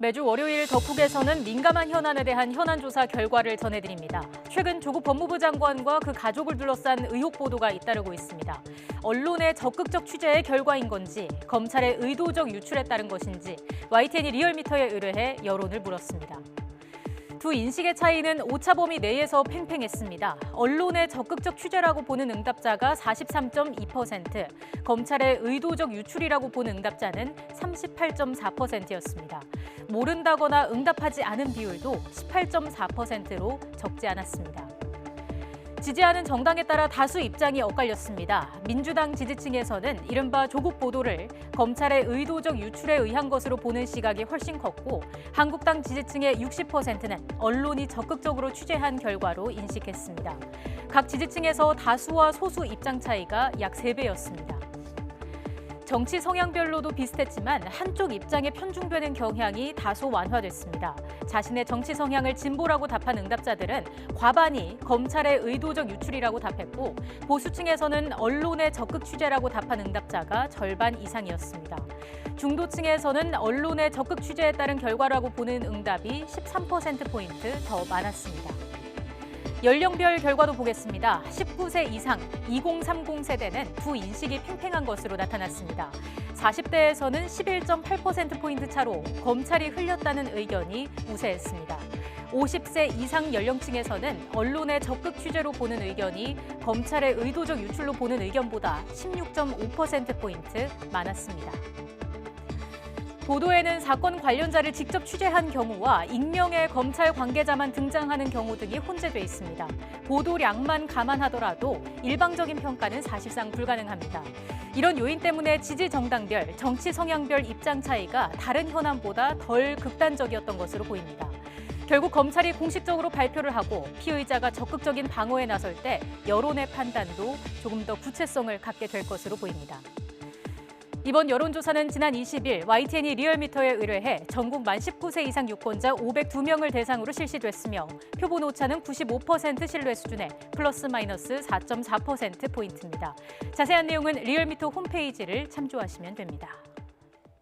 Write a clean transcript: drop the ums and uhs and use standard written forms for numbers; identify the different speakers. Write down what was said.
Speaker 1: 매주 월요일 덕후에서는 민감한 현안에 대한 현안조사 결과를 전해드립니다. 최근 조국 법무부 장관과 그 가족을 둘러싼 의혹 보도가 잇따르고 있습니다. 언론의 적극적 취재의 결과인 건지, 검찰의 의도적 유출에 따른 것인지 YTN이 리얼미터에 의뢰해 여론을 물었습니다. 두 인식의 차이는 오차범위 내에서 팽팽했습니다. 언론의 적극적 취재라고 보는 응답자가 43.2%, 검찰의 의도적 유출이라고 본 응답자는 38.4%였습니다. 모른다거나 응답하지 않은 비율도 18.4%로 적지 않았습니다. 지지하는 정당에 따라 다수 입장이 엇갈렸습니다. 민주당 지지층에서는 이른바 조국 보도를 검찰의 의도적 유출에 의한 것으로 보는 시각이 훨씬 컸고, 한국당 지지층의 60%는 언론이 적극적으로 취재한 결과로 인식했습니다. 각 지지층에서 다수와 소수 입장 차이가 약 3배였습니다. 정치 성향별로도 비슷했지만 한쪽 입장에 편중되는 경향이 다소 완화됐습니다. 자신의 정치 성향을 진보라고 답한 응답자들은 과반이 검찰의 의도적 유출이라고 답했고, 보수층에서는 언론의 적극 취재라고 답한 응답자가 절반 이상이었습니다. 중도층에서는 언론의 적극 취재에 따른 결과라고 보는 응답이 13%포인트 더 많았습니다. 연령별 결과도 보겠습니다. 19세 이상 2030 세대는 두 인식이 팽팽한 것으로 나타났습니다. 40대에서는 11.8%포인트 차로 검찰이 흘렸다는 의견이 우세했습니다. 50세 이상 연령층에서는 언론의 적극 취재로 보는 의견이 검찰의 의도적 유출로 보는 의견보다 16.5%포인트 많았습니다. 보도에는 사건 관련자를 직접 취재한 경우와 익명의 검찰 관계자만 등장하는 경우 등이 혼재돼 있습니다. 보도량만 감안하더라도 일방적인 평가는 사실상 불가능합니다. 이런 요인 때문에 지지 정당별, 정치 성향별 입장 차이가 다른 현안보다 덜 극단적이었던 것으로 보입니다. 결국 검찰이 공식적으로 발표를 하고 피의자가 적극적인 방어에 나설 때 여론의 판단도 조금 더 구체성을 갖게 될 것으로 보입니다. 이번 여론조사는 지난 20일 YTN이 리얼미터에 의뢰해 전국 만 19세 이상 유권자 502명을 대상으로 실시됐으며 표본 오차는 95% 신뢰 수준에 플러스 마이너스 4.4%포인트입니다. 자세한 내용은 리얼미터 홈페이지를 참조하시면 됩니다.